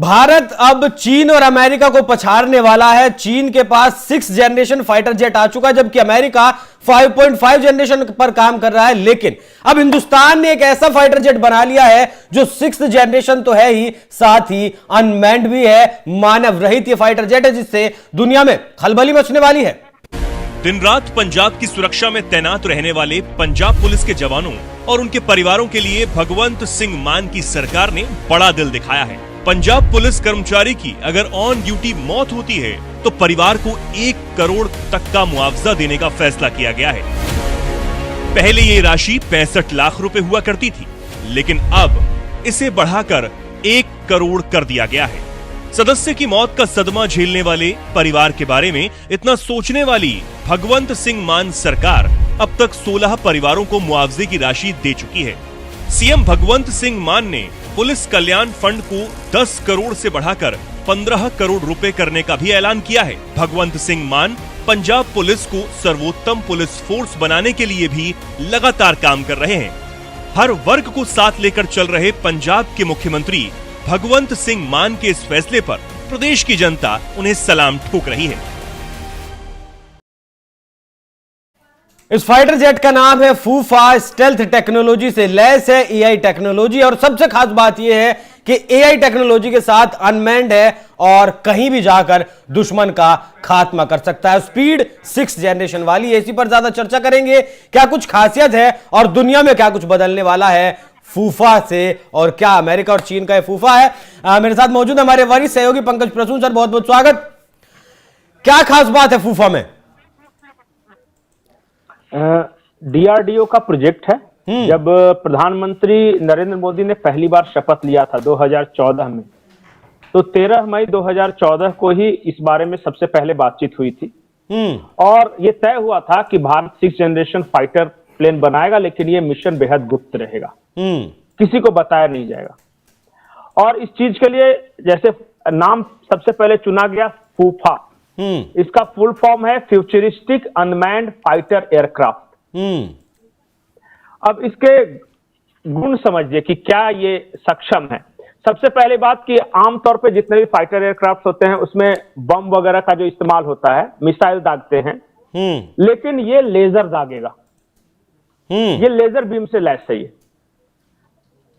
भारत अब चीन और अमेरिका को पछाड़ने वाला है। चीन के पास 6th जनरेशन फाइटर जेट आ चुका है, जबकि अमेरिका 5.5 जनरेशन पर काम कर रहा है। लेकिन अब हिंदुस्तान ने एक ऐसा फाइटर जेट बना लिया है जो 6th जनरेशन तो है ही, साथ ही अनमैन्ड भी है, मानव रहित ये फाइटर जेट है, जिससे दुनिया में खलबली मचने वाली है। दिन रात पंजाब की सुरक्षा में तैनात रहने वाले पंजाब पुलिस के जवानों और उनके परिवारों के लिए भगवंत सिंह मान की सरकार ने बड़ा दिल दिखाया है। पंजाब पुलिस कर्मचारी की अगर ऑन ड्यूटी मौत होती है तो परिवार को 1 करोड़ तक का मुआवजा देने का फैसला किया गया है। पहले ये राशि 65 लाख रुपए हुआ करती थी, लेकिन अब इसे बढ़ाकर 1 करोड़ कर दिया गया है। सदस्य की मौत का सदमा झेलने वाले परिवार के बारे में इतना सोचने वाली भगवंत सिंह मान सरकार अब तक 16 परिवारों को मुआवजे की राशि दे चुकी है। सीएम भगवंत सिंह मान ने पुलिस कल्याण फंड को 10 करोड़ से बढ़ाकर 15 करोड़ रुपए करने का भी ऐलान किया है। भगवंत सिंह मान पंजाब पुलिस को सर्वोत्तम पुलिस फोर्स बनाने के लिए भी लगातार काम कर रहे हैं। हर वर्ग को साथ लेकर चल रहे पंजाब के मुख्यमंत्री भगवंत सिंह मान के इस फैसले पर प्रदेश की जनता उन्हें सलाम ठोक रही है। इस फाइटर जेट का नाम है फूफा। स्टेल्थ टेक्नोलॉजी से लैस है, एआई टेक्नोलॉजी, और सबसे खास बात यह है कि एआई टेक्नोलॉजी के साथ अनमैन्ड है और कहीं भी जाकर दुश्मन का खात्मा कर सकता है। स्पीड 6th जनरेशन वाली है। इसी पर ज्यादा चर्चा करेंगे, क्या कुछ खासियत है और दुनिया में क्या कुछ बदलने वाला है फूफा से, और क्या अमेरिका और चीन का ये फूफा है। मेरे साथ मौजूद है हमारे वरिष्ठ सहयोगी पंकज प्रसून। सर, बहुत बहुत स्वागत। क्या खास बात है फूफा में? डीआरडीओ का प्रोजेक्ट है। जब प्रधानमंत्री नरेंद्र मोदी ने पहली बार शपथ लिया था 2014 में, तो 13 मई 2014 को ही इस बारे में सबसे पहले बातचीत हुई थी। और ये तय हुआ था कि Bharat 6th generation fighter plane बनाएगा, लेकिन ये मिशन बेहद गुप्त रहेगा, किसी को बताया नहीं जाएगा। और इस चीज के लिए जैसे नाम सबसे पहले चुना गया फूफा। इसका फुल फॉर्म है फ्यूचरिस्टिक अनमैन्ड फाइटर एयरक्राफ्ट। अब इसके गुण समझिए कि क्या ये सक्षम है। सबसे पहले बात कि आमतौर पे जितने भी फाइटर एयरक्राफ्ट होते हैं उसमें बम वगैरह का जो इस्तेमाल होता है, मिसाइल दागते हैं, लेकिन ये लेजर दागेगा। ये लेजर बीम से लैस है ये,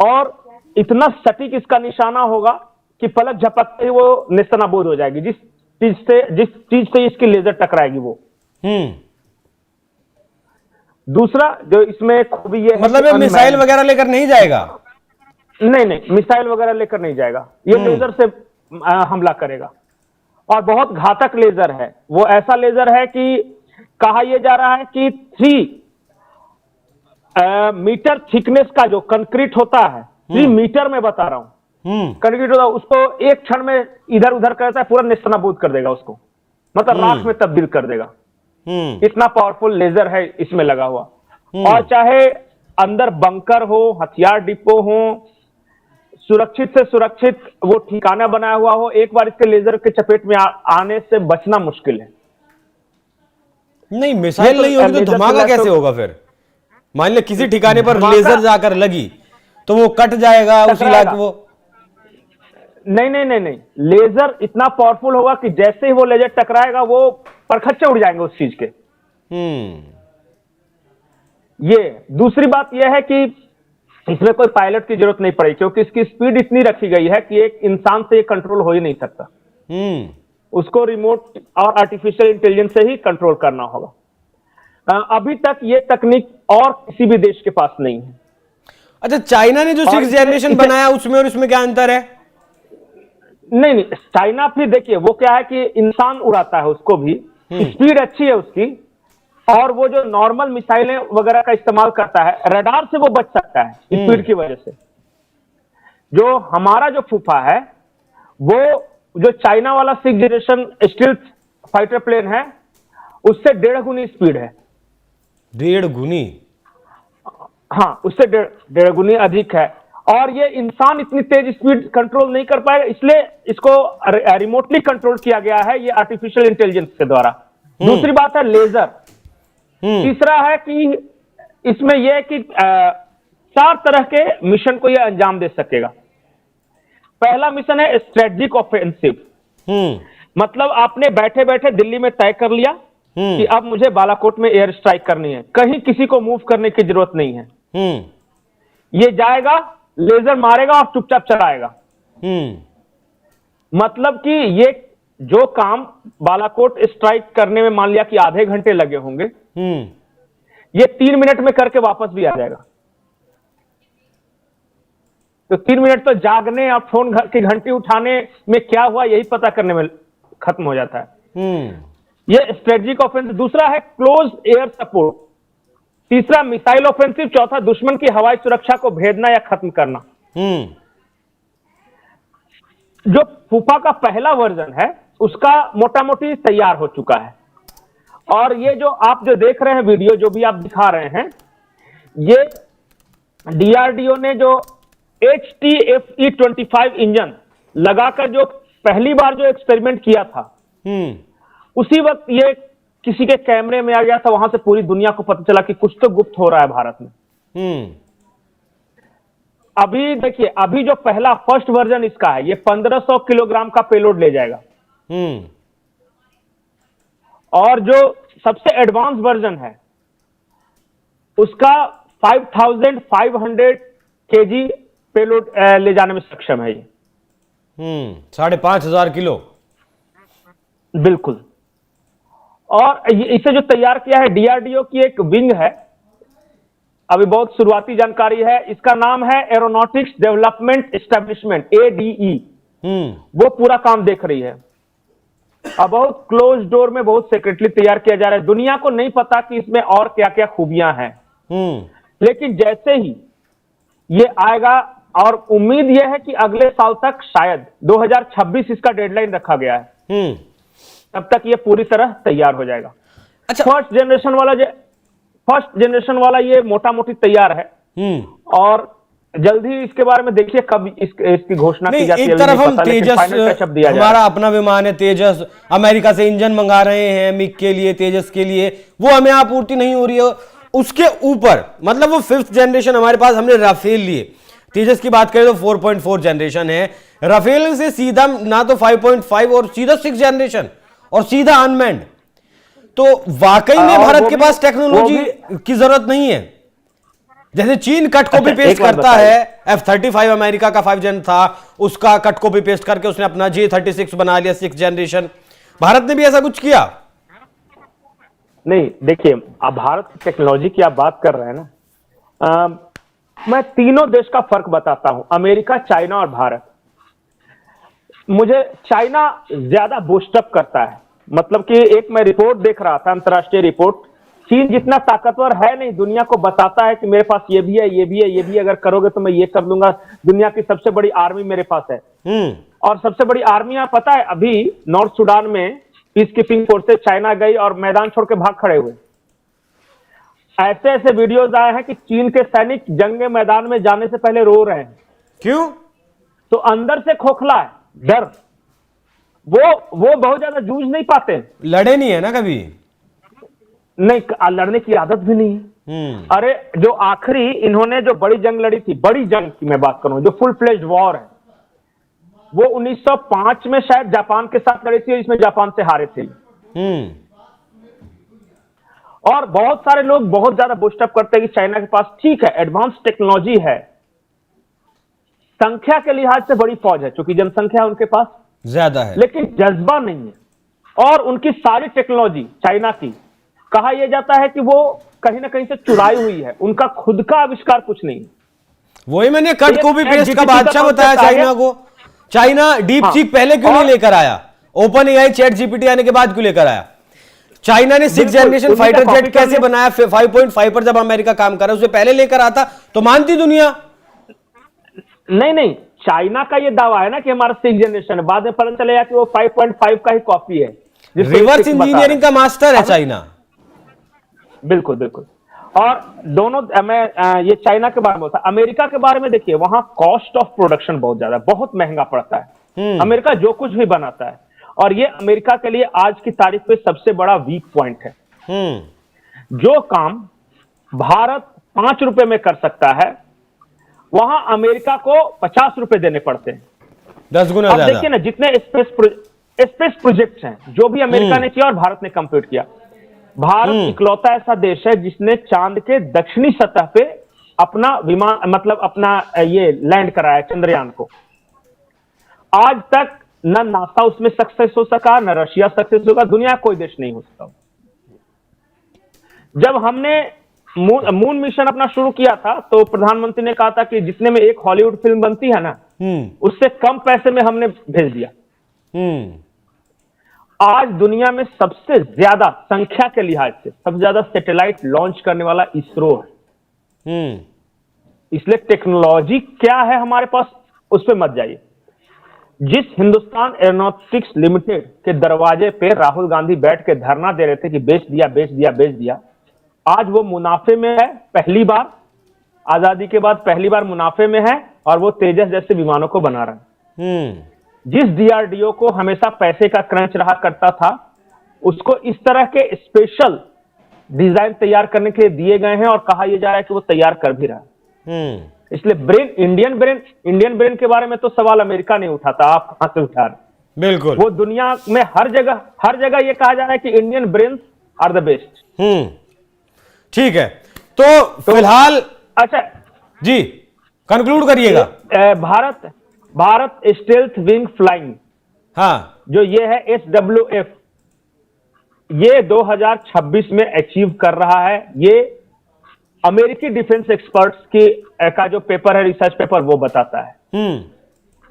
और इतना सटीक इसका निशाना होगा कि पलक झपकते ही वो नेस्तनाबूद हो जाएगी। जिस चीज से इसकी लेजर टकराएगी वो। दूसरा जो इसमें खूबी ये मतलब ये मिसाइल वगैरह लेकर नहीं जाएगा? नहीं, मिसाइल वगैरह लेकर नहीं जाएगा। ये लेजर से हमला करेगा, और बहुत घातक लेजर है। वो ऐसा लेजर है कि कहा यह जा रहा है कि 3 मीटर थिकनेस का जो कंक्रीट होता है, 3 मीटर में बता रहा हूं, कंक्रीट होता है, उसको एक क्षण में इधर उधर करता है, पूरा नेस्तनाबूद कर देगा उसको, मतलब राख में तब्दील कर देगा। इतना पावरफुल लेजर है इसमें लगा हुआ। और चाहे अंदर बंकर हो, हथियार डिपो हो, सुरक्षित से सुरक्षित वो ठिकाना बनाया हुआ हो, एक बार इसके लेजर के चपेट में आने से बचना मुश्किल है। नहीं, मिसाइल नहीं होगी तो धमाका कैसे होगा फिर? मान लो किसी ठिकाने पर लेजर जाकर लगी तो वो कट जाएगा उस इलाके वो। नहीं, लेजर इतना पावरफुल होगा कि जैसे ही वो लेजर टकराएगा वो परखच्चे उड़ जाएंगे उस चीज के। ये दूसरी बात यह है कि इसमें कोई पायलट की जरूरत नहीं पड़ेगी, क्योंकि इसकी स्पीड इतनी रखी गई है कि एक इंसान से ये कंट्रोल हो ही नहीं सकता। उसको रिमोट और आर्टिफिशियल इंटेलिजेंस से ही कंट्रोल करना होगा। अभी तक ये तकनीक और किसी भी देश के पास नहीं है। अच्छा, चाइना ने जो 6th जनरेशन बनाया उसमें और इसमें क्या अंतर है? नहीं, चाइना भी देखिए वो क्या है कि इंसान उड़ाता है उसको भी, स्पीड अच्छी है उसकी, और वो जो नॉर्मल मिसाइलें वगैरह का इस्तेमाल करता है, रडार से वो बच सकता है स्पीड की वजह से। जो हमारा जो फूफा है, वो जो चाइना वाला 6th generation stealth fighter plane है, उससे 1.5 गुनी स्पीड है। 1.5 गुनी? हाँ, उससे 1.5 गुनी अधिक है। और ये इंसान इतनी तेज स्पीड कंट्रोल नहीं कर पाएगा, इसलिए इसको रिमोटली कंट्रोल किया गया है ये आर्टिफिशियल इंटेलिजेंस के द्वारा। दूसरी बात है लेजर। तीसरा है कि इसमें यह कि 4 तरह के मिशन को यह अंजाम दे सकेगा। पहला मिशन है स्ट्रेटजिक ऑफेंसिव। मतलब आपने बैठे बैठे दिल्ली में तय कर लिया कि अब मुझे बालाकोट में एयर स्ट्राइक करनी है, कहीं किसी को मूव करने की जरूरत नहीं है। ये जाएगा, लेजर मारेगा और चुपचाप चलाएगा। मतलब कि ये जो काम बालाकोट स्ट्राइक करने में मान लिया कि आधे घंटे लगे होंगे, ये 3 मिनट में करके वापस भी आ जाएगा। तो 3 मिनट तो जागने और फोन की घंटी उठाने में क्या हुआ यही पता करने में खत्म हो जाता है। ये स्ट्रेटजिक ऑफेंसिव। दूसरा है क्लोज एयर सपोर्ट। तीसरा मिसाइल ऑफेंसिव। चौथा दुश्मन की हवाई सुरक्षा को भेदना या खत्म करना। जो फूफा का पहला वर्जन है उसका मोटा मोटी तैयार हो चुका है, और ये जो आप जो देख रहे हैं वीडियो, जो भी आप दिखा रहे हैं, ये डीआरडीओ ने जो HTFE-25 इंजन लगाकर जो पहली बार जो एक्सपेरिमेंट किया था, उसी वक्त ये किसी के कैमरे में आ गया था। वहां से पूरी दुनिया को पता चला कि कुछ तो गुप्त हो रहा है भारत में। अभी देखिए, अभी जो पहला फर्स्ट वर्जन इसका है, ये 1500 किलोग्राम का पेलोड ले जाएगा। और जो सबसे एडवांस वर्जन है उसका 5500 केजी पेलोड ले जाने में सक्षम है। ये 5500 किलो। बिल्कुल। और इसे जो तैयार किया है डीआरडीओ की एक विंग है, अभी बहुत शुरुआती जानकारी है, इसका नाम है एरोनॉटिक्स डेवलपमेंट एस्टेब्लिशमेंट, ADE। वो पूरा काम देख रही है। अब बहुत क्लोज डोर में, बहुत सेक्रेटली तैयार किया जा रहा है। दुनिया को नहीं पता कि इसमें और क्या क्या खूबियां हैं। लेकिन जैसे ही ये आएगा, और उम्मीद यह है कि अगले साल तक, शायद 2026 इसका डेडलाइन रखा गया है, तब तक ये पूरी तरह तैयार हो जाएगा। अच्छा, फर्स्ट जनरेशन वाला ये मोटा मोटी तैयार है, और जल्द ही इसके बारे में देखिए कब इसकी घोषणा की जाती है। एक तरफ हम तेजस, हमारा अपना विमान है तेजस, अमेरिका से इंजन मंगा रहे हैं मिग के लिए, तेजस के लिए, वो हमें आपूर्ति नहीं हो रही है। उसके ऊपर मतलब वो 5th जनरेशन हमारे पास, हमने राफेल लिए। तेजस की बात करें तो 4.4 जनरेशन है, राफेल से सीधा ना तो 5.5 और सीधा 6 जनरेशन और सीधा अनमैन्ड। तो वाकई में भारत के पास टेक्नोलॉजी की जरूरत नहीं है। जैसे चीन कट कॉपी पेस्ट करता है, F-35 अमेरिका का 5 जन था, उसका कट कॉपी पेस्ट करके उसने अपना J-36 बना लिया 6 जनरेशन। भारत ने भी ऐसा कुछ किया नहीं। देखिए, अब भारत की टेक्नोलॉजी की आप बात कर रहे हैं ना, मैं तीनों देश का फर्क बताता हूं, अमेरिका, चाइना और भारत। मुझे चाइना ज्यादा बूस्टअप करता है। मतलब कि एक मैं रिपोर्ट देख रहा था, अंतर्राष्ट्रीय रिपोर्ट, चीन जितना ताकतवर है नहीं, दुनिया को बताता है कि मेरे पास ये भी है, ये भी है, ये भी, अगर करोगे तो मैं ये कर दूंगा। दुनिया की सबसे बड़ी आर्मी मेरे पास है। और सबसे बड़ी आर्मी आप पता है, अभी नॉर्थ सुडान में पीस कीपिंग फोर्सेस चाइना गई और मैदान छोड़ के भाग खड़े हुए। ऐसे ऐसे वीडियोज आए हैं कि चीन के सैनिक जंग के मैदान में जाने से पहले रो रहे हैं। क्यों? तो अंदर से खोखला है, डर। वो बहुत ज्यादा जूझ नहीं पाते, लड़े नहीं है ना कभी। नहीं, लड़ने की आदत भी नहीं। अरे जो आखिरी इन्होंने जो बड़ी जंग लड़ी थी, बड़ी जंग की मैं बात करूं, जो फुल फ्लेज्ड वॉर है, वो 1905 में शायद जापान के साथ लड़ी थी, इसमें जापान से हारे थे। और बहुत सारे लोग बहुत ज्यादा बूस्टअप करते हैं कि चाइना के पास ठीक है, एडवांस टेक्नोलॉजी है, संख्या के लिहाज से बड़ी फौज है, क्योंकि जनसंख्या उनके पास ज्यादा है, लेकिन जज्बा नहीं है। और उनकी सारी टेक्नोलॉजी चाइना की, कहा यह जाता है कि वो कहीं ना कहीं से चुराई हुई है, उनका खुद का आविष्कार कुछ नहीं। वही मैंने कट कॉपी पेस्ट का बादशाह बताया चाइना को। चाइना डीप सीक पहले क्यों नहीं लेकर आया? ओपन एआई, चैट जीपीटी आने के बाद क्यों लेकर आया? चाइना ने 6 जनरेशन फाइटर जेट कैसे बनाया? 5.5 पर जब अमेरिका काम कर रहा है, उससे पहले लेकर आता तो मानती दुनिया। नहीं, चाइना का ये दावा है ना कि हमारा 6 जनरेशन है, बाद में पता चलेगा कि वो 5.5 का ही कॉपी है। रिवर्स इंजीनियरिंग का मास्टर है चाइना। बिल्कुल। और दोनों, मैं ये चाइना के बारे में बोलता, अमेरिका के बारे में देखिए, वहां कॉस्ट ऑफ प्रोडक्शन बहुत ज्यादा, बहुत महंगा पड़ता है। अमेरिका जो कुछ भी बनाता है, और ये अमेरिका के लिए आज की तारीख पे सबसे बड़ा वीक पॉइंट है। जो काम भारत 5 रुपए में कर सकता है, वहां अमेरिका को 50 रुपए देने पड़ते हैं। 10 गुना अब ज्यादा। देखिए ना, जितने स्पेस प्रोजेक्ट्स हैं जो भी अमेरिका ने किया और भारत ने कंप्लीट किया, भारत इकलौता ऐसा देश है जिसने चांद के दक्षिणी सतह पे अपना विमान, मतलब अपना ये लैंड कराया चंद्रयान को। आज तक न नासा उसमें सक्सेस हो सका, न रशिया सक्सेस होगा, दुनिया का कोई देश नहीं हो सका। जब हमने मून मिशन अपना शुरू किया था तो प्रधानमंत्री ने कहा था कि जितने में एक हॉलीवुड फिल्म बनती है ना, उससे कम पैसे में हमने भेज दिया। आज दुनिया में सबसे ज्यादा संख्या के लिहाज से सबसे ज्यादा सैटेलाइट लॉन्च करने वाला इसरो है। इसलिए टेक्नोलॉजी क्या है हमारे पास, उस पर मत जाइए। जिस हिंदुस्तान एरोनॉटिक्स लिमिटेड के दरवाजे पे राहुल गांधी बैठ के धरना दे रहे थे कि बेच दिया बेच दिया बेच दिया, आज वो मुनाफे में है। पहली बार आजादी के बाद पहली बार मुनाफे में है और वो तेजस जैसे विमानों को बना रहा है। जिस डीआरडीओ को हमेशा पैसे का क्रंच रहा करता था, उसको इस तरह के स्पेशल डिजाइन तैयार करने के लिए दिए गए हैं और कहा यह जा रहा है कि वो तैयार कर भी रहा है। इसलिए इंडियन ब्रेन के बारे में तो सवाल अमेरिका नहीं उठाता, आप कहां से उठा रहे? बिल्कुल, वो दुनिया में हर जगह ये कहा जा रहा है कि Indian brain are the best. ठीक है, तो फिलहाल अच्छा जी कंक्लूड करिएगा। भारत स्टेल्थ विंग फ्लाइंग, हाँ, जो ये है SWF, ये 2026 में अचीव कर रहा है। ये अमेरिकी डिफेंस एक्सपर्ट्स की का जो पेपर है, रिसर्च पेपर, वो बताता है।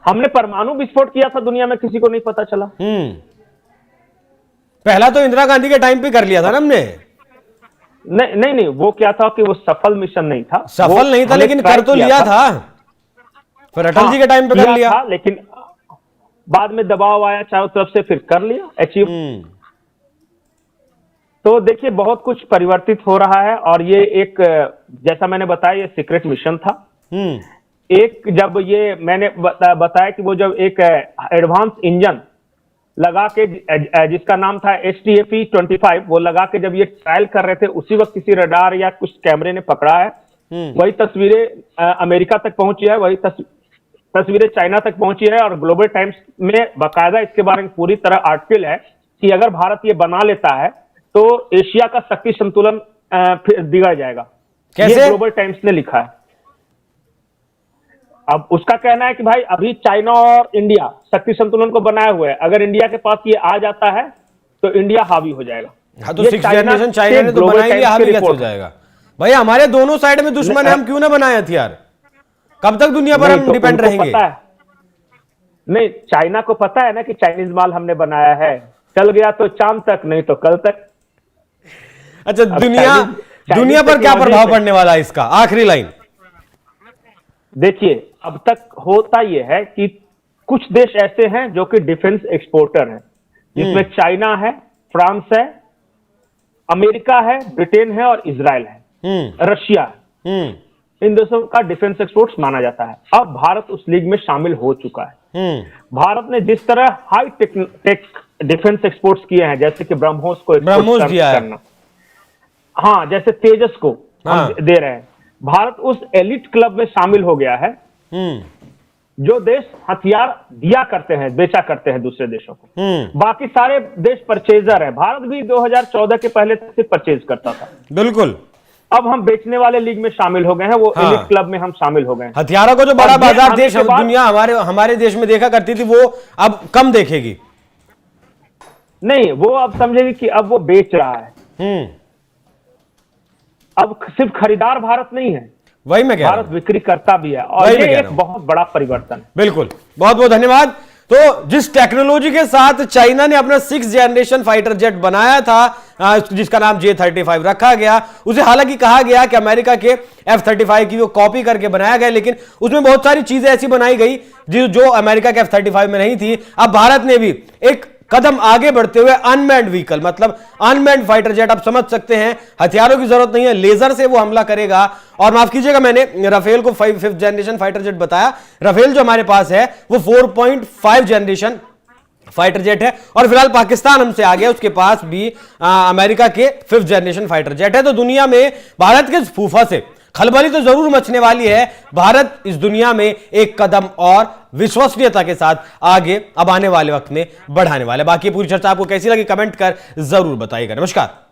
हमने परमाणु विस्फोट किया था, दुनिया में किसी को नहीं पता चला। पहला तो इंदिरा गांधी के टाइम पे कर लिया था ना हमने। नहीं, वो क्या था कि वो सफल मिशन नहीं था, सफल नहीं था, लेकिन कर तो लिया था। फिर अटल जी के टाइम पे कर लिया था, लेकिन बाद में दबाव आया चारों तरफ से, फिर कर लिया अचीव। तो देखिए बहुत कुछ परिवर्तित हो रहा है और ये एक, जैसा मैंने बताया, ये सीक्रेट मिशन था। एक जब ये मैंने बताया कि वो जब एक एडवांस इंजन लगा के, जिसका नाम था STFE-25, वो लगा के जब ये ट्रायल कर रहे थे, उसी वक्त किसी रडार या कुछ कैमरे ने पकड़ा है। वही तस्वीरें अमेरिका तक पहुंची है, वही तस्वीरें चाइना तक पहुंची है और ग्लोबल टाइम्स में बाकायदा इसके बारे में पूरी तरह आर्टिकल है कि अगर भारत ये बना लेता है तो एशिया का शक्ति संतुलन बिगड़ जाएगा। कैसे? ये ग्लोबल टाइम्स ने लिखा है। अब उसका कहना है कि भाई अभी चाइना और इंडिया शक्ति संतुलन को बनाए हुए है, अगर इंडिया के पास ये आ जाता है तो इंडिया हावी हो जाएगा। हाँ, तो 6th जनरेशन चाइना ने तो बनाई लिया, हावी कैसे हो जाएगा? भाई हमारे दोनों साइड में दुश्मन है, हम क्यों ना बनाए हथियार? कब तक दुनिया पर हम डिपेंड रहेंगे? नहीं, चाइना को पता है ना कि चाइनीज माल हमने बनाया है, चल गया तो चांद तक, नहीं तो कल तक। अच्छा, दुनिया पर क्या प्रभाव पड़ने वाला है इसका? आखिरी लाइन देखिए, अब तक होता यह है कि कुछ देश ऐसे हैं जो कि डिफेंस एक्सपोर्टर हैं, जिसमें चाइना है, फ्रांस है, अमेरिका है, ब्रिटेन है और इजराइल है, रशिया है। इन देशों का डिफेंस एक्सपोर्ट्स माना जाता है। अब भारत उस लीग में शामिल हो चुका है। भारत ने जिस तरह हाई टेक डिफेंस एक्सपोर्ट्स किए हैं, जैसे कि ब्रह्मोस को एक्सपोर्ट करना, हाँ, जैसे तेजस को हम दे रहे हैं, भारत उस एलिट क्लब में शामिल हो गया है जो देश हथियार दिया करते हैं, बेचा करते हैं दूसरे देशों को। बाकी सारे देश परचेजर है। भारत भी 2014 के पहले से परचेज करता था। बिल्कुल। अब हम बेचने वाले लीग में शामिल हो गए हैं, वो एलिट क्लब में हम शामिल हो गए हैं। हथियारों को जो बड़ा बाजार देश दुनिया हमारे देश में देखा करती थी, वो अब कम देखेगी। नहीं, वो अब समझेगी कि अब वो बेच रहा है। अब सिर्फ खरीदार भारत नहीं है, वही मैं कह रहा हूं, भारत बिक्री करता भी है और ये एक बहुत बड़ा परिवर्तन है। बिल्कुल, बहुत बहुत धन्यवाद। तो जिस टेक्नोलॉजी के साथ चाइना ने अपना 6th जनरेशन फाइटर जेट बनाया था, जिसका नाम J-35 रखा गया, उसे हालांकि कहा गया कि अमेरिका के F-35 की वो कॉपी करके बनाया गया, लेकिन उसमें बहुत सारी चीजें ऐसी बनाई गई जो अमेरिका के F-35 में नहीं थी। अब भारत ने भी एक कदम आगे बढ़ते हुए अनमैन्ड व्हीकल, मतलब अनमैन्ड फाइटर जेट, आप समझ सकते हैं हथियारों की जरूरत नहीं है, लेजर से वो हमला करेगा। और माफ कीजिएगा, मैंने राफेल को 5th जनरेशन फाइटर जेट बताया। राफेल जो हमारे पास है वो 4.5 जनरेशन फाइटर जेट है और फिलहाल पाकिस्तान हमसे आ गया, उसके पास भी अमेरिका के 5th जनरेशन फाइटर जेट है। तो दुनिया में भारत के फूफा से खलबली तो जरूर मचने वाली है। भारत इस दुनिया में एक कदम और विश्वसनीयता के साथ आगे अब आने वाले वक्त में बढ़ाने वाला है। बाकी पूरी चर्चा आपको कैसी लगी कमेंट कर जरूर बताइएगा। नमस्कार।